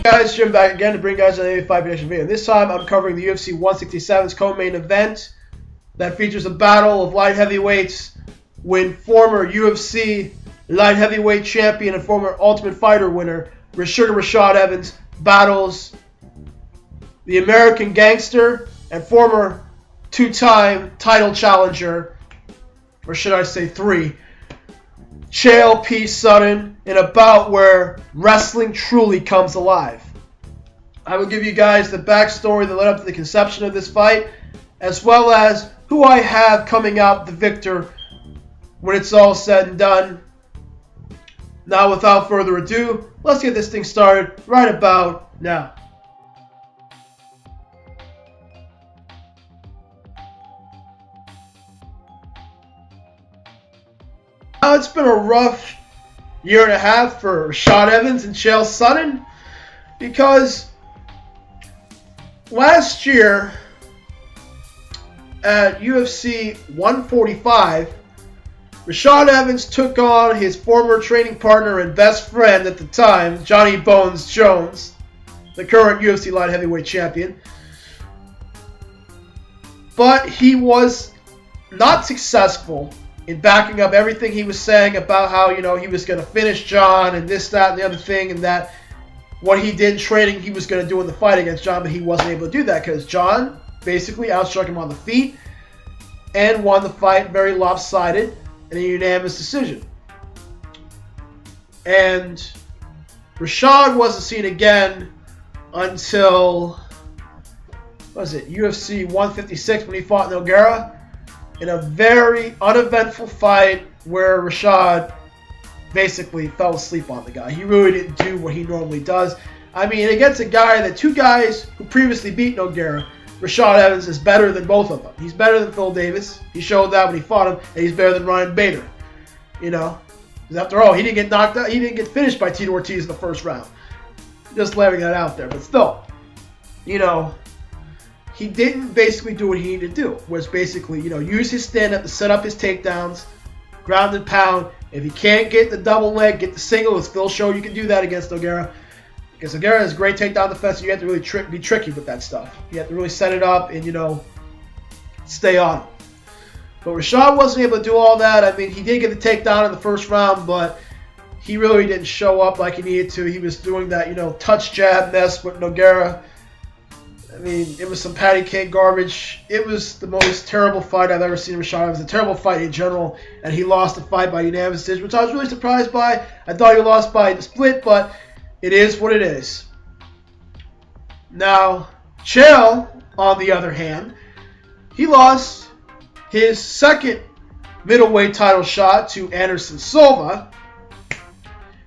Guys, Jim back again to bring you guys an 85 prediction video. This time I'm covering the UFC 167's co-main event that features a battle of light heavyweights when former UFC light heavyweight champion and former Ultimate Fighter winner Rashad Evans battles the American gangster and former two-time title challenger, or should I say three, Chael Sonnen, in a bout where wrestling truly comes alive. I will give you guys the backstory that led up to the conception of this fight, as well as who I have coming out the victor when it's all said and done. Now, without further ado, let's get this thing started right about now. Now, it's been a rough year and a half for Rashad Evans and Chael Sonnen because last year at UFC 145, Rashad Evans took on his former training partner and best friend at the time, Jon Jones, the current UFC light heavyweight champion. But he was not successful in backing up everything he was saying about how, he was going to finish Jon and this, that, and the other thing, and that what he did in training he was going to do in the fight against Jon, but he wasn't able to do that because Jon basically outstruck him on the feet and won the fight very lopsided in a unanimous decision. And Rashad wasn't seen again until, what was it, UFC 156 when he fought Nogueira, in a very uneventful fight where Rashad basically fell asleep on the guy. He really didn't do what he normally does. I mean, against a guy that two guys who previously beat Nogueira, Rashad Evans is better than both of them. He's better than Phil Davis. He showed that when he fought him, and he's better than Ryan Bader. Because after all, he didn't get knocked out. He didn't get finished by Tito Ortiz in the first round. Just letting that out there. But still, he didn't basically do what he needed to do, was basically, use his stand-up to set up his takedowns, ground and pound. If he can't get the double leg, get the single. As Phil showed, you can do that against Nogueira. Because Nogueira has great takedown defense, and you have to really be tricky with that stuff. You have to really set it up and, stay on it. But Rashad wasn't able to do all that. I mean, he did get the takedown in the first round, but he really didn't show up like he needed to. He was doing that, touch jab mess with Nogueira. I mean, it was some patty cake garbage. It was the most terrible fight I've ever seen Rashad. It was a terrible fight in general, and he lost the fight by unanimous decision, which I was really surprised by. I thought he lost by the split, but it is what it is. Now, Chael, on the other hand, he lost his second middleweight title shot to Anderson Silva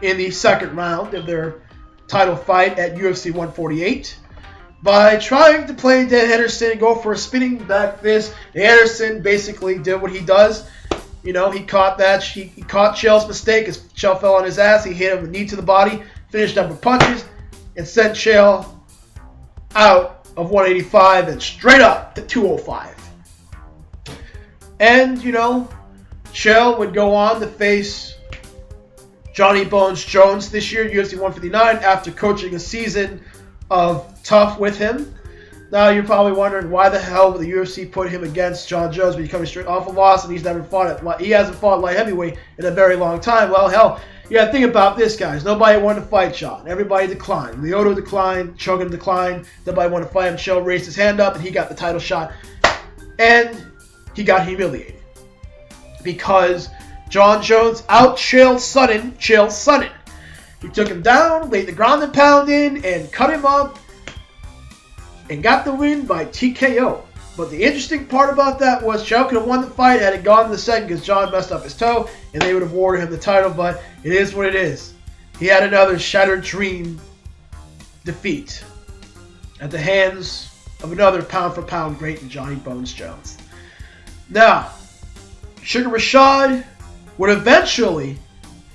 in the second round of their title fight at UFC 148. By trying to play Dan Henderson and go for a spinning back fist. Anderson basically did what he does. He caught that. He caught Chael's mistake as Chael fell on his ass. He hit him a knee to the body, finished up with punches, and sent Chael out of 185 and straight up to 205. And, Chael would go on to face Jon Jones this year at UFC 159 after coaching a season of tough with him. Now you're probably wondering why the hell would the UFC put him against Jon Jones when he's coming straight off a loss and he hasn't fought light heavyweight in a very long time. Well, hell, you got to think about this, guys. Nobody wanted to fight Jon. Everybody declined. Lyoto declined. Shogun declined. Nobody wanted to fight him. Chael raised his hand up and he got the title shot. And he got humiliated because Jon Jones out Chael Sonnen. He took him down, laid the ground and pound in, and cut him up, and got the win by TKO. But the interesting part about that was Chael could have won the fight had it gone in the second because Jon messed up his toe, and they would have awarded him the title, but it is what it is. He had another shattered dream defeat at the hands of another pound-for-pound great in Jon Jones. Now, Sugar Rashad would eventually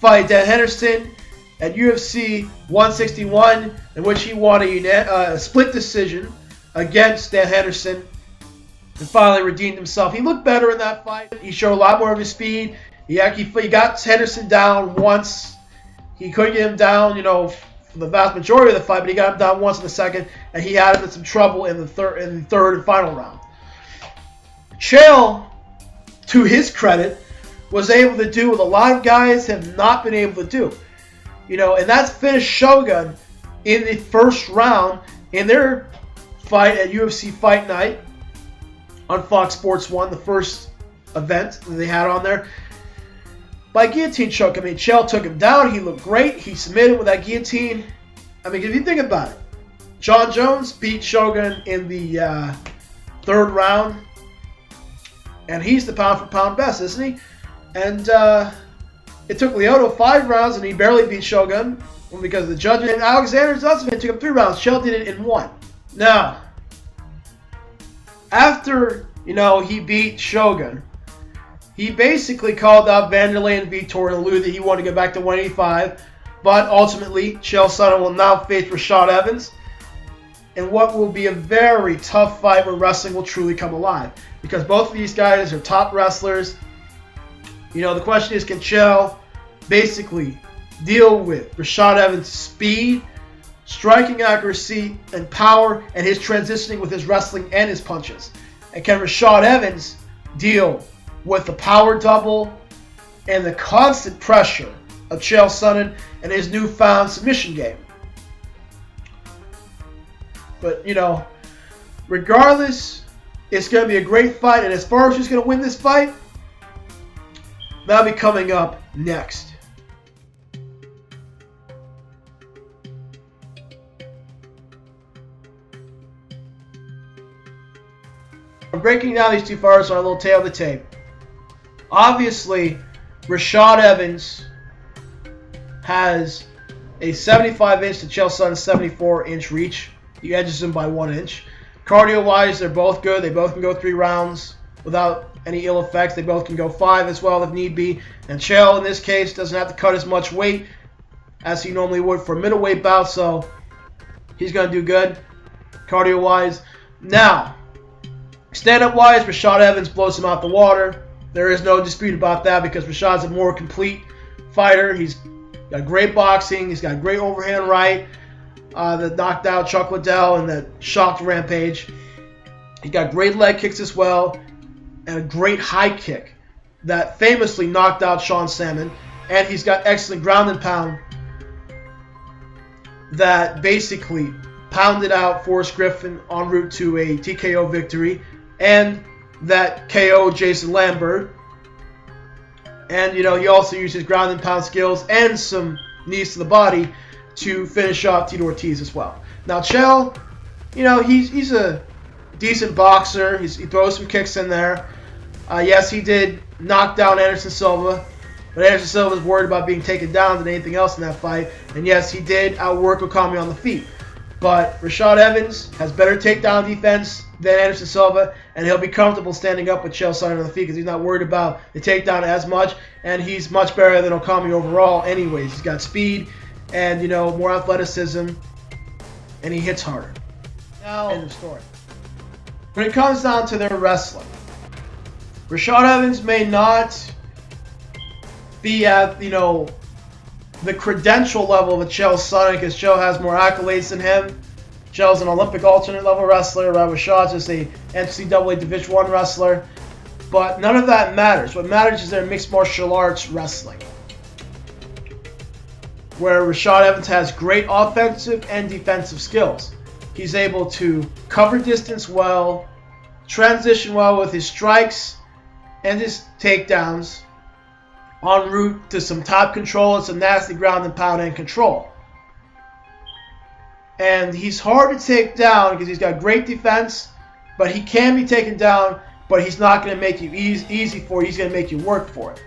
fight Dan Henderson at UFC 161, in which he won a split decision against Dan Henderson and finally redeemed himself. He looked better in that fight. He showed a lot more of his speed. He got Henderson down once. He couldn't get him down, for the vast majority of the fight, but he got him down once in the second, and he had him in some trouble in the third and final round. Chael, to his credit, was able to do what a lot of guys have not been able to do. And that's finish Shogun in the first round in their fight at UFC Fight Night on Fox Sports 1, the first event that they had on there, by guillotine choke. I mean, Chael took him down. He looked great. He submitted with that guillotine. I mean, if you think about it, Jon Jones beat Shogun in the third round, and he's the pound-for-pound best, isn't he? And it took Lyoto 5 rounds, and he barely beat Shogun because of the judges. And Alexander Zusman took him 3 rounds. Chael did it in 1. Now, after he beat Shogun, he basically called out Vanderlei and Vitor and alluded that he wanted to go back to 185. But ultimately, Chael Sonnen will now face Rashad Evans in what will be a very tough fight where wrestling will truly come alive. Because both of these guys are top wrestlers. The question is, can Chael basically deal with Rashad Evans' speed, striking accuracy, and power, and his transitioning with his wrestling and his punches? And can Rashad Evans deal with the power double and the constant pressure of Chael Sonnen and his newfound submission game? But, regardless, it's going to be a great fight. And as far as who's going to win this fight, that'll be coming up next. I'm breaking down these two fighters on a little tail of the tape. Obviously, Rashad Evans has a 75-inch to Chael Sonnen's 74-inch reach. He edges him by 1 inch. Cardio-wise, they're both good. They both can go 3 rounds without any ill effects. They both can go 5 as well if need be. And Chael, in this case, doesn't have to cut as much weight as he normally would for a middleweight bout, so he's going to do good cardio-wise. Now, stand-up-wise, Rashad Evans blows him out the water. There is no dispute about that because Rashad's a more complete fighter. He's got great boxing. He's got great overhand right that knocked out Chuck Liddell and that shocked Rampage. He's got great leg kicks as well and a great high kick that famously knocked out Sean Salmon. And he's got excellent ground and pound that basically pounded out Forrest Griffin en route to a TKO victory, and that KO Jason Lambert. And, he also used his ground and pound skills and some knees to the body to finish off Tito Ortiz as well. Now, Chael, he's a decent boxer. He throws some kicks in there. Yes, he did knock down Anderson Silva, but Anderson Silva was worried about being taken down than anything else in that fight. And yes, he did outwork Okami on the feet. But Rashad Evans has better takedown defense than Anderson Silva, and he'll be comfortable standing up with Chael Sonnen on the feet because he's not worried about the takedown as much, and he's much better than Okami overall anyways. He's got speed and, more athleticism, and he hits harder. Now, end of story. When it comes down to their wrestling, Rashad Evans may not be at, the credential level of a Chael Sonnen because Chael has more accolades than him. Chael's an Olympic alternate level wrestler, while Rashad's just a NCAA Division I wrestler. But none of that matters. What matters is their mixed martial arts wrestling, where Rashad Evans has great offensive and defensive skills. He's able to cover distance well, transition well with his strikes and his takedowns, en route to some top control and some nasty ground and pound and control. And he's hard to take down because he's got great defense, but he can be taken down, but he's not going to make you easy for it. He's going to make you work for it.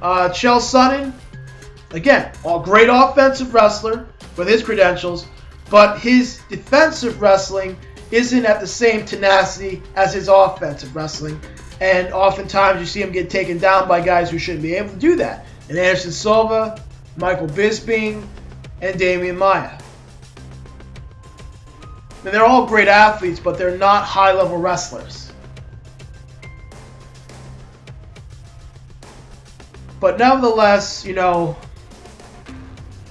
Chael Sonnen, again, a great offensive wrestler with his credentials, but his defensive wrestling isn't at the same tenacity as his offensive wrestling. And oftentimes you see him get taken down by guys who shouldn't be able to do that. And Anderson Silva, Michael Bisping, and Damian Maia. And they're all great athletes, but they're not high-level wrestlers. But nevertheless,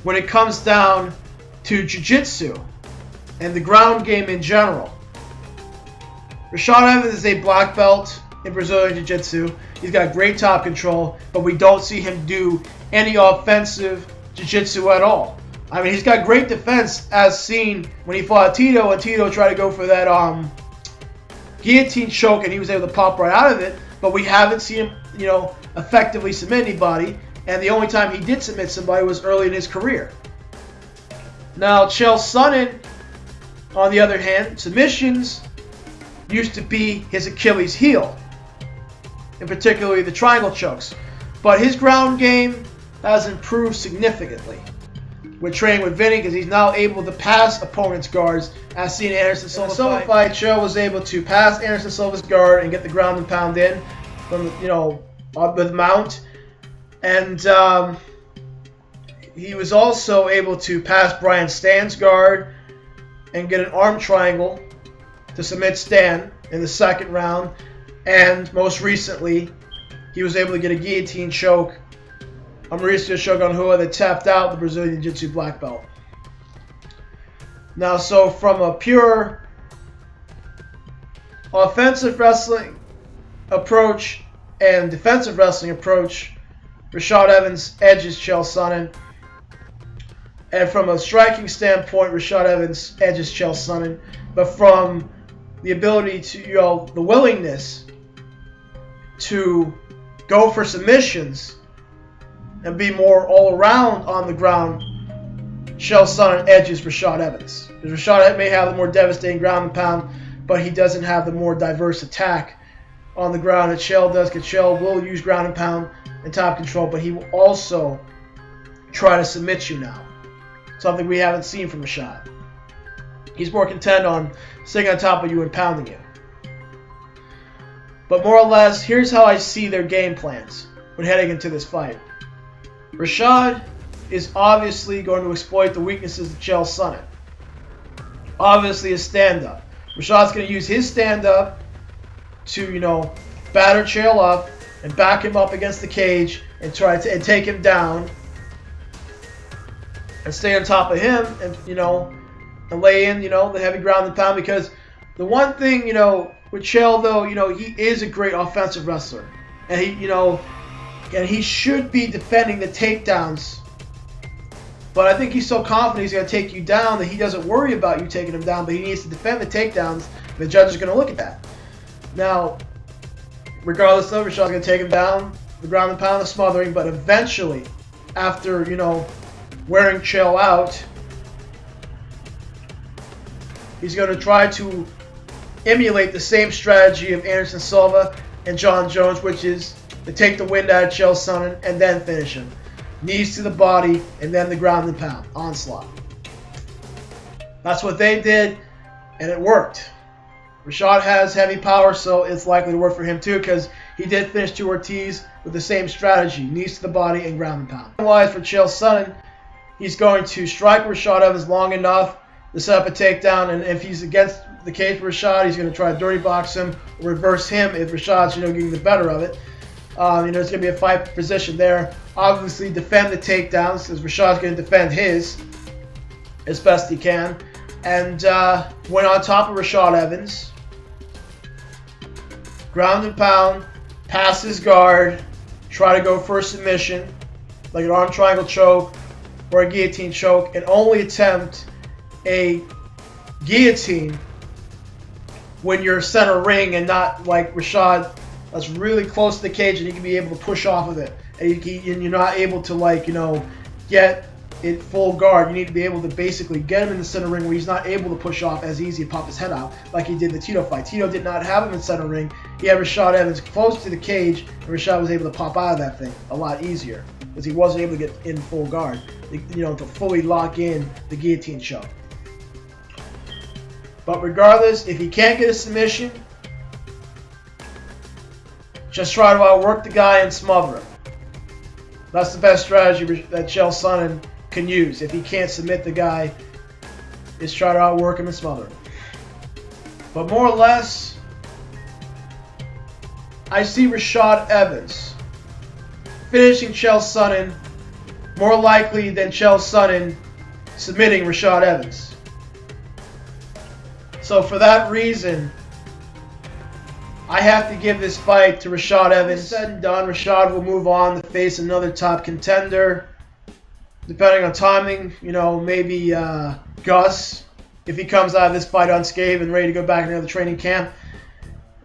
when it comes down to jiu-jitsu and the ground game in general. Rashad Evans is a black belt in Brazilian Jiu-Jitsu. He's got great top control, but we don't see him do any offensive Jiu-Jitsu at all. I mean, he's got great defense, as seen when he fought Tito, and Tito tried to go for that guillotine choke, and he was able to pop right out of it. But we haven't seen him, you know, effectively submit anybody. And the only time he did submit somebody was early in his career. Now, Chael Sonnen, on the other hand, submissions used to be his Achilles heel, and particularly the triangle chokes. But his ground game has improved significantly with training with Vinny, because he's now able to pass opponents' guards, as seen in Anderson Silva fight. Chael was able to pass Anderson Silva's guard and get the ground and pound in from, you know, with mount. And he was also able to pass Brian Stan's guard and get an arm triangle to submit Stan in the second round. And most recently, he was able to get a guillotine choke on Mauricio Shogun Rua that tapped out the Brazilian Jiu-Jitsu black belt. Now, so from a pure offensive wrestling approach and defensive wrestling approach, Rashad Evans edges Chael Sonnen. And from a striking standpoint, Rashad Evans edges Chael Sonnen. But from the ability to, you know, the willingness to go for submissions and be more all around on the ground, Chael Sonnen edges Rashad Evans. Because Rashad may have the more devastating ground and pound, but he doesn't have the more diverse attack on the ground that Chael does. Because Chael will use ground and pound and top control, but he will also try to submit you now. Something we haven't seen from Rashad. He's more content on sitting on top of you and pounding you. But more or less, here's how I see their game plans when heading into this fight. Rashad is obviously going to exploit the weaknesses of Chael Sonnen. Obviously, his stand-up. Rashad's going to use his stand-up to, you know, batter Chael up and back him up against the cage and try to take him down and stay on top of him, and, you know, and lay in, you know, the heavy ground and pound. Because the one thing, you know, with Chael, though, you know, he is a great offensive wrestler, and he, you know, and he should be defending the takedowns. But I think he's so confident he's going to take you down that he doesn't worry about you taking him down, but he needs to defend the takedowns. The judge is going to look at that. Now, regardless of, Rashad's going to take him down, the ground and pound, the smothering, but eventually, after, you know, wearing Chael out, he's going to try to emulate the same strategy of Anderson Silva and Jon Jones, which is to take the wind out of Chael Sonnen and then finish him. Knees to the body and then the ground and pound. Onslaught. That's what they did, and it worked. Rashad has heavy power, so it's likely to work for him too, because he did finish 2 Ortiz with the same strategy. Knees to the body and ground and pound. Otherwise, for Chael Sonnen, he's going to strike Rashad Evans long enough to set up a takedown, and if he's against the cage for Rashad, he's going to try to dirty box him or reverse him if Rashad's, you know, getting the better of it. You know, it's going to be a fight position there. Obviously, defend the takedowns, because Rashad's going to defend his as best he can. And went on top of Rashad Evans. Ground and pound, pass his guard, try to go for a submission, like an arm triangle choke or a guillotine choke, and only attempt a guillotine when you're center ring and not like Rashad that's really close to the cage and you can be able to push off of it. And you're not able to, like, you know, get it full guard. You need to be able to basically get him in the center ring where he's not able to push off as easy and pop his head out like he did the Tito fight. Tito did not have him in center ring. He had Rashad Evans close to the cage, and Rashad was able to pop out of that thing a lot easier because he wasn't able to get in full guard, you know, to fully lock in the guillotine choke. But regardless, if he can't get a submission, just try to outwork the guy and smother him. That's the best strategy that Chael Sonnen can use. If he can't submit the guy, is try to outwork him and smother him. But more or less, I see Rashad Evans finishing Chael Sonnen more likely than Chael Sonnen submitting Rashad Evans. So for that reason, I have to give this fight to Rashad Evans. Said and done, Rashad will move on to face another top contender. Depending on timing, you know, maybe Gus, if he comes out of this fight unscathed and ready to go back into the training camp.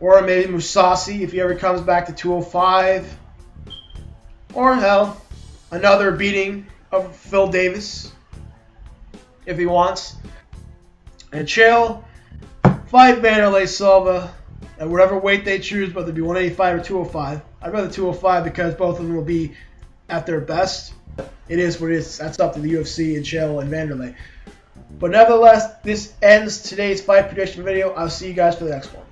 Or maybe Mousasi if he ever comes back to 205. Or hell, another beating of Phil Davis if he wants. And Chael, fight Vanderlei Silva at whatever weight they choose, whether it be 185 or 205. I'd rather 205 because both of them will be at their best. It is what it is. That's up to the UFC and Chael and Vanderlei. But nevertheless, this ends today's fight prediction video. I'll see you guys for the next one.